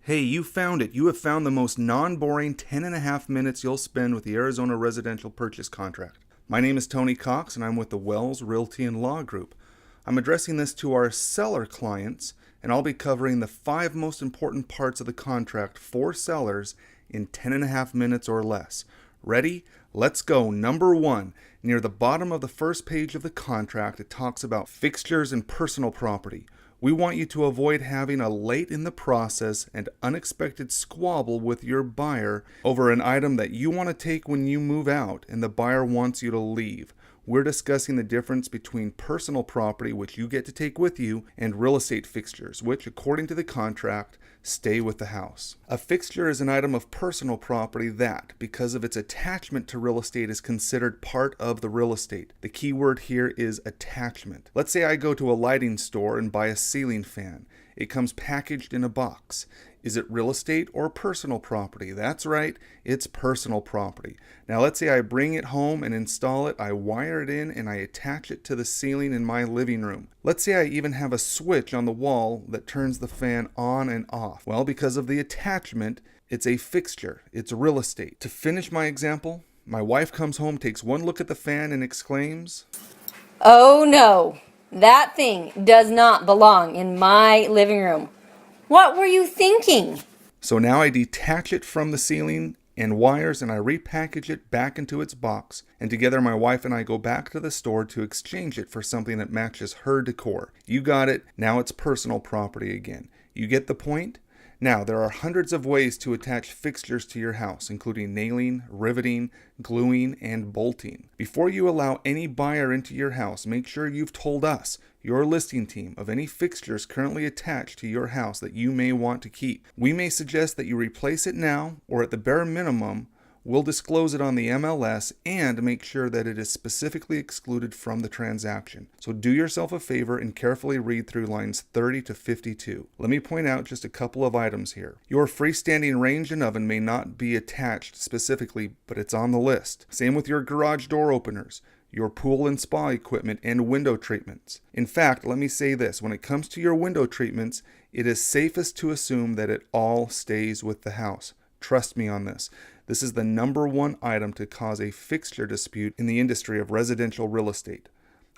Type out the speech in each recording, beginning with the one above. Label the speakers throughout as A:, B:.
A: Hey, you found it. You have found the most non-boring 10 and a half minutes you'll spend with the Arizona Residential Purchase Contract. My name is Tony Cox and I'm with the Wells Realty and Law Group. I'm addressing this to our seller clients and I'll be covering the 5 most important parts of the contract for sellers in 10 and a half minutes or less. Ready? Let's go. Number 1. Near the bottom of the first page of the contract, it talks about fixtures and personal property. We want you to avoid having a late in the process and unexpected squabble with your buyer over an item that you want to take when you move out and the buyer wants you to leave. We're discussing the difference between personal property, which you get to take with you, and real estate fixtures, which, according to the contract, stay with the house. A fixture is an item of personal property that, because of its attachment to real estate, is considered part of the real estate. The key word here is attachment. Let's say I go to a lighting store and buy a ceiling fan. It comes packaged in a box. Is it real estate or personal property? That's right, it's personal property. Now let's say I bring it home and install it, I wire it in and I attach it to the ceiling in my living room. Let's say I even have a switch on the wall that turns the fan on and off. Well, because of the attachment, it's a fixture, it's real estate. To finish my example, my wife comes home, takes one look at the fan and exclaims,
B: "Oh no, that thing does not belong in my living room. What were you thinking?"
A: So now I detach it from the ceiling and wires and I repackage it back into its box, and together my wife and I go back to the store to exchange it for something that matches her decor. You got it, now it's personal property again. You get the point? Now, there are hundreds of ways to attach fixtures to your house, including nailing, riveting, gluing, and bolting. Before you allow any buyer into your house, make sure you've told us, your listing team, of any fixtures currently attached to your house that you may want to keep. We may suggest that you replace it now, or at the bare minimum, we'll disclose it on the MLS and make sure that it is specifically excluded from the transaction. So do yourself a favor and carefully read through lines 30 to 52. Let me point out just a couple of items here. Your freestanding range and oven may not be attached specifically, but it's on the list. Same with your garage door openers, your pool and spa equipment, and window treatments. In fact, let me say this, when it comes to your window treatments, it is safest to assume that it all stays with the house. Trust me on this. This is the number 1 item to cause a fixture dispute in the industry of residential real estate.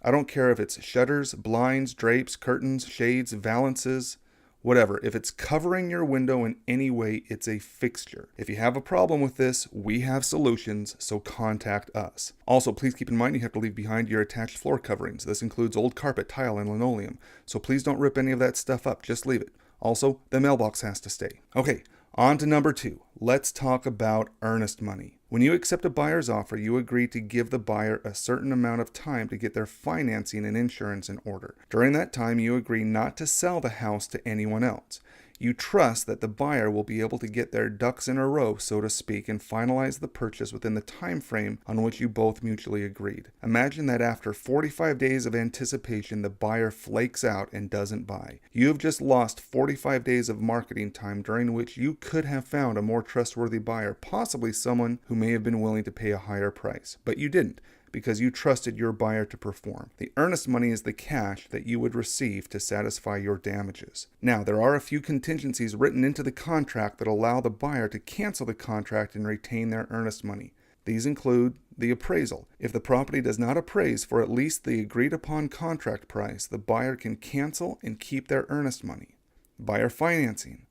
A: I don't care if it's shutters, blinds, drapes, curtains, shades, valances, whatever. If it's covering your window in any way, it's a fixture. If you have a problem with this, we have solutions, so contact us. Also, please keep in mind you have to leave behind your attached floor coverings. This includes old carpet, tile, and linoleum. So please don't rip any of that stuff up, just leave it. Also, the mailbox has to stay. Okay. On to number 2. Let's talk about earnest money. When you accept a buyer's offer, you agree to give the buyer a certain amount of time to get their financing and insurance in order. During that time, you agree not to sell the house to anyone else. You trust that the buyer will be able to get their ducks in a row, so to speak, and finalize the purchase within the time frame on which you both mutually agreed. Imagine that after 45 days of anticipation, the buyer flakes out and doesn't buy. You have just lost 45 days of marketing time during which you could have found a more trustworthy buyer, possibly someone who may have been willing to pay a higher price. But you didn't, because you trusted your buyer to perform. The earnest money is the cash that you would receive to satisfy your damages. Now, there are a few contingencies written into the contract that allow the buyer to cancel the contract and retain their earnest money. These include the appraisal. If the property does not appraise for at least the agreed upon contract price, the buyer can cancel and keep their earnest money. Buyer financing.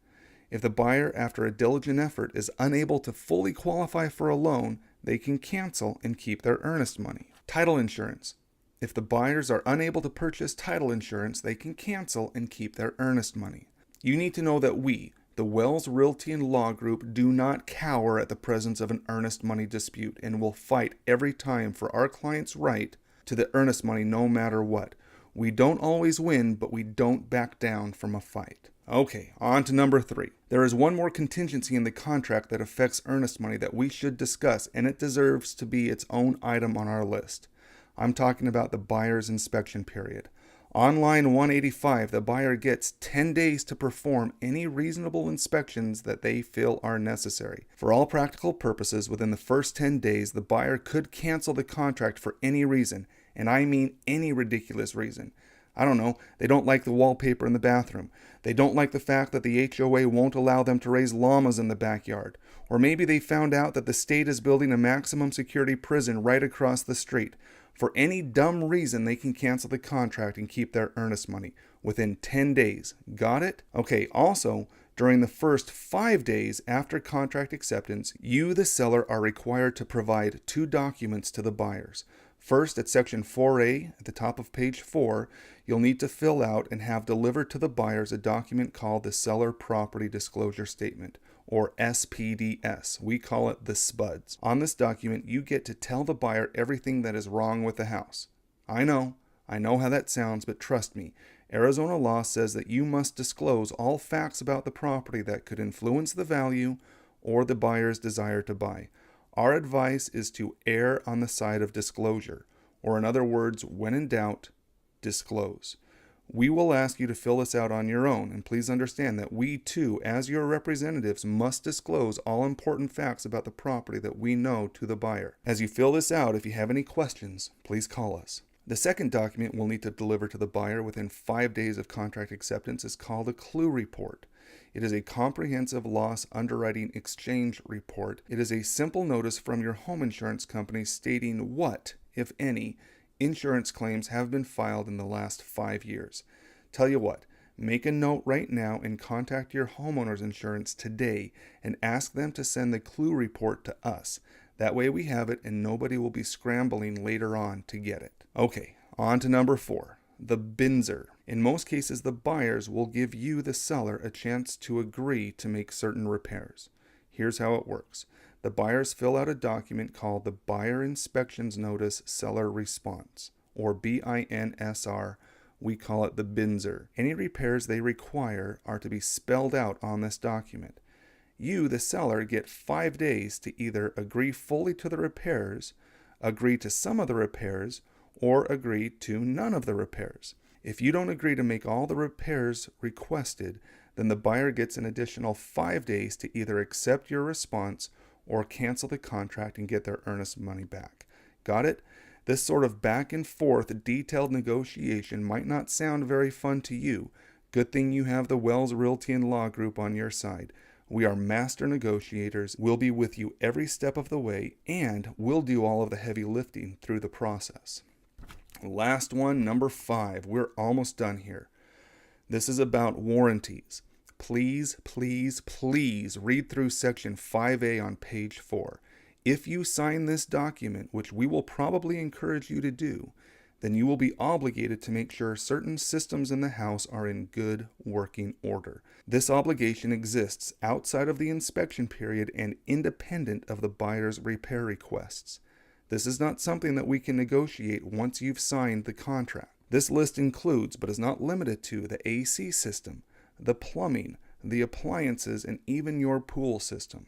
A: If the buyer, after a diligent effort, is unable to fully qualify for a loan, they can cancel and keep their earnest money. Title insurance. If the buyers are unable to purchase title insurance, they can cancel and keep their earnest money. You need to know that we, the Wells Realty and Law Group, do not cower at the presence of an earnest money dispute and will fight every time for our client's right to the earnest money no matter what. We don't always win, but we don't back down from a fight. Okay, on to number 3. There is one more contingency in the contract that affects earnest money that we should discuss, and it deserves to be its own item on our list. I'm talking about the buyer's inspection period. On line 185, the buyer gets 10 days to perform any reasonable inspections that they feel are necessary. For all practical purposes, within the first 10 days, the buyer could cancel the contract for any reason, and I mean any ridiculous reason. I don't know, they don't like the wallpaper in the bathroom. They don't like the fact that the HOA won't allow them to raise llamas in the backyard. Or maybe they found out that the state is building a maximum security prison right across the street. For any dumb reason, they can cancel the contract and keep their earnest money within 10 days. Got it? Okay, also, during the first 5 days after contract acceptance, you, the seller, are required to provide 2 documents to the buyers. First, at section 4A, at the top of page 4, you'll need to fill out and have delivered to the buyers a document called the Seller Property Disclosure Statement, or SPDS. We call it the SPUDS. On this document, you get to tell the buyer everything that is wrong with the house. I know how that sounds, but trust me, Arizona law says that you must disclose all facts about the property that could influence the value or the buyer's desire to buy. Our advice is to err on the side of disclosure, or in other words, when in doubt, disclose. We will ask you to fill this out on your own, and please understand that we too, as your representatives, must disclose all important facts about the property that we know to the buyer. As you fill this out, if you have any questions, please call us. The second document we'll need to deliver to the buyer within 5 days of contract acceptance is called a clue report. It is a comprehensive loss underwriting exchange report. It is a simple notice from your home insurance company stating what, if any, insurance claims have been filed in the last 5 years. Tell you what, make a note right now and contact your homeowner's insurance today and ask them to send the clue report to us. That way we have it and nobody will be scrambling later on to get it. Okay, on to number 4, the Binzer. In most cases, the buyers will give you, the seller, a chance to agree to make certain repairs. Here's how it works. The buyers fill out a document called the Buyer Inspections Notice Seller Response, or BINSR. We call it the Binzer. Any repairs they require are to be spelled out on this document. You, the seller, get 5 days to either agree fully to the repairs, agree to some of the repairs, or agree to none of the repairs. If you don't agree to make all the repairs requested, then the buyer gets an additional 5 days to either accept your response or cancel the contract and get their earnest money back. Got it? This sort of back and forth detailed negotiation might not sound very fun to you. Good thing you have the Wells Realty and Law Group on your side. We are master negotiators. We'll be with you every step of the way, and we'll do all of the heavy lifting through the process. Last one, number 5. We're almost done here. This is about warranties. Please, please, please read through section 5A on page 4. If you sign this document, which we will probably encourage you to do, then you will be obligated to make sure certain systems in the house are in good working order. This obligation exists outside of the inspection period and independent of the buyer's repair requests. This is not something that we can negotiate once you've signed the contract. This list includes, but is not limited to, the AC system, the plumbing, the appliances, and even your pool system.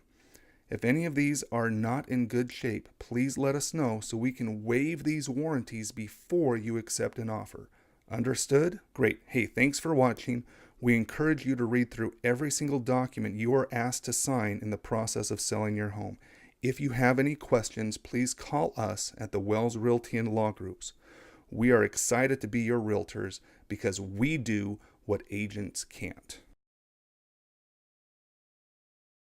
A: If any of these are not in good shape, please let us know so we can waive these warranties before you accept an offer. Understood? Great. Hey, thanks for watching. We encourage you to read through every single document you are asked to sign in the process of selling your home. If you have any questions, please call us at the Wells Realty and Law Groups. We are excited to be your realtors because we do what agents can't.